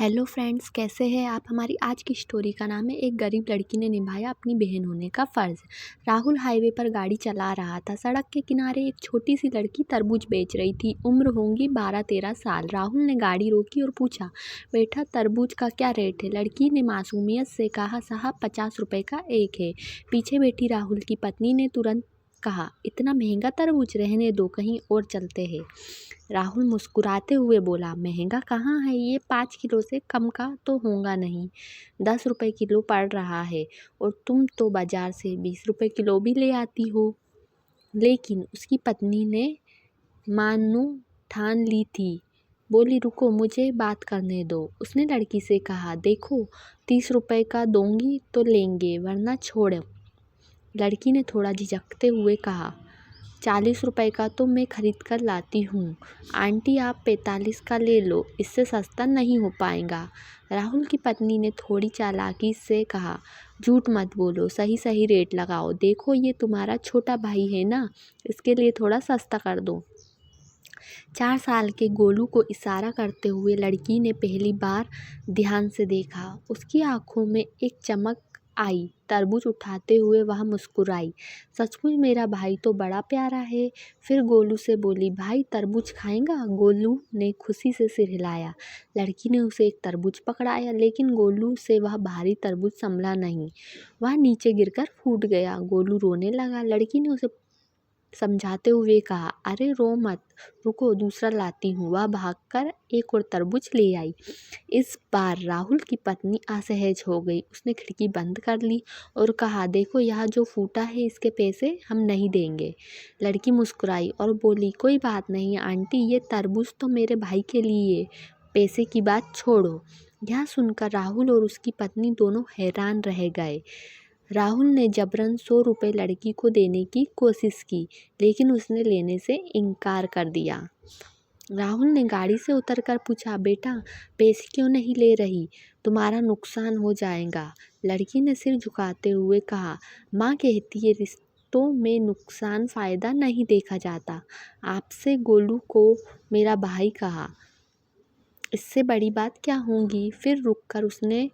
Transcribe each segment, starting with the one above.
Hello friends, कैसे हैं आप। हमारी आज की स्टोरी का नाम है एक गरीब लड़की ने निभाया अपनी बहन होने का फ़र्ज़। राहुल हाईवे पर गाड़ी चला रहा था। सड़क के किनारे एक छोटी सी लड़की तरबूज बेच रही थी। उम्र होंगी 12-13 साल। राहुल ने गाड़ी रोकी और पूछा, बेटा तरबूज का क्या रेट है। लड़की ने मासूमियत से कहा, साहब 50 रुपये का एक है। पीछे बैठी राहुल की पत्नी ने तुरंत कहा, इतना महंगा तरबूज, रहने दो, कहीं और चलते हैं। राहुल मुस्कुराते हुए बोला, महंगा कहाँ है, ये 5 किलो से कम का तो होगा नहीं। 10 रुपये किलो पड़ रहा है और तुम तो बाजार से 20 रुपये किलो भी ले आती हो। लेकिन उसकी पत्नी ने मानो ठान ली थी। बोली, रुको, मुझे बात करने दो। उसने लड़की से कहा, देखो 30 रुपये का दूंगी तो लेंगे, वरना छोड़ो। लड़की ने थोड़ा झिझकते हुए कहा, 40 रुपये का तो मैं खरीद कर लाती हूँ। आंटी आप 45 का ले लो, इससे सस्ता नहीं हो पाएगा। राहुल की पत्नी ने थोड़ी चालाकी से कहा, झूठ मत बोलो, सही सही रेट लगाओ। देखो ये तुम्हारा छोटा भाई है ना, इसके लिए थोड़ा सस्ता कर दो। 4 साल के गोलू को इशारा करते हुए लड़की ने पहली बार ध्यान से देखा। उसकी आंखों में एक चमक आई। तरबूज उठाते हुए वह मुस्कुराई। सचमुच मेरा भाई तो बड़ा प्यारा है। फिर गोलू से बोली, भाई तरबूज खाएगा। गोलू ने खुशी से सिर हिलाया। लड़की ने उसे एक तरबूज पकड़ाया, लेकिन गोलू से वह भारी तरबूज संभला नहीं। वह नीचे गिरकर फूट गया। गोलू रोने लगा। लड़की ने उसे समझाते हुए कहा, अरे रो मत, रुको दूसरा लाती हूँ। वह भागकर एक और तरबूज ले आई। इस बार राहुल की पत्नी असहज हो गई। उसने खिड़की बंद कर ली और कहा, देखो यह जो फूटा है इसके पैसे हम नहीं देंगे। लड़की मुस्कुराई और बोली, कोई बात नहीं आंटी, ये तरबूज तो मेरे भाई के लिए, पैसे की बात छोड़ो। यह सुनकर राहुल और उसकी पत्नी दोनों हैरान रह गए। राहुल ने जबरन 100 रुपये लड़की को देने की कोशिश की, लेकिन उसने लेने से इनकार कर दिया। राहुल ने गाड़ी से उतरकर पूछा, बेटा पैसे क्यों नहीं ले रही, तुम्हारा नुकसान हो जाएगा। लड़की ने सिर झुकाते हुए कहा, माँ कहती है रिश्तों में नुकसान फ़ायदा नहीं देखा जाता। आपसे गोलू को मेरा भाई कहा, इससे बड़ी बात क्या होगी। फिर रुककर उसने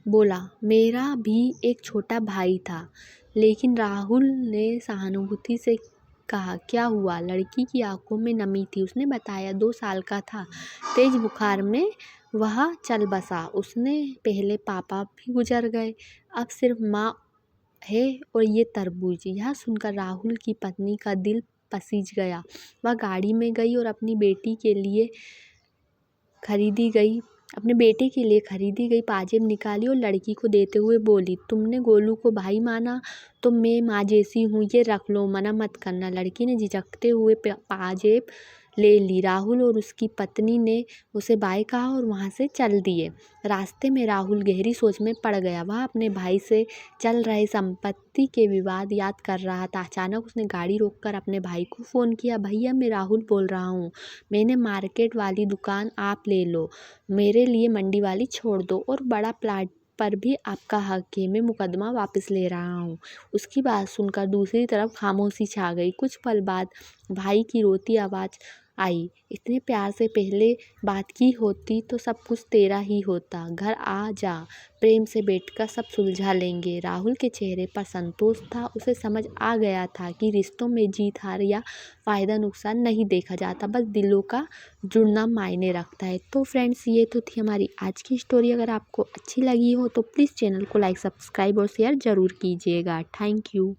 बोला, मेरा भी एक छोटा भाई था। लेकिन राहुल ने सहानुभूति से कहा, क्या हुआ। लड़की की आंखों में नमी थी। उसने बताया, 2 साल का था, तेज बुखार में वह चल बसा। उसने पहले पापा भी गुजर गए, अब सिर्फ माँ है और ये तरबूज। यह सुनकर राहुल की पत्नी का दिल पसीज गया। वह गाड़ी में गई और अपने बेटे के लिए खरीदी गई पाजेब निकाली और लड़की को देते हुए बोली, तुमने गोलू को भाई माना तो मैं माँ जैसी हूँ, ये रख लो, मना मत करना। लड़की ने झिझकते हुए पाजेब ले ली। राहुल और उसकी पत्नी ने उसे बाय कहा और वहाँ से चल दिए। रास्ते में राहुल गहरी सोच में पड़ गया। वह अपने भाई से चल रहे संपत्ति के विवाद याद कर रहा था। अचानक उसने गाड़ी रोककर अपने भाई को फ़ोन किया, भैया मैं राहुल बोल रहा हूँ, मैंने मार्केट वाली दुकान आप ले लो, मेरे लिए मंडी वाली छोड़ दो और बड़ा प्लाट पर भी आपका हक है, मैं मुकदमा वापस ले रहा हूँ। उसकी बात सुनकर दूसरी तरफ खामोशी छा गई। कुछ पल बाद भाई की रोती आवाज़ आई, इतने प्यार से पहले बात की होती तो सब कुछ तेरा ही होता, घर आ जा, प्रेम से बैठकर सब सुलझा लेंगे। राहुल के चेहरे पर संतोष था। उसे समझ आ गया था कि रिश्तों में जीत हार या फ़ायदा नुकसान नहीं देखा जाता, बस दिलों का जुड़ना मायने रखता है। तो फ्रेंड्स, ये तो थी हमारी आज की स्टोरी। अगर आपको अच्छी लगी हो तो प्लीज़ चैनल को लाइक, सब्सक्राइब और शेयर ज़रूर कीजिएगा। Thank you.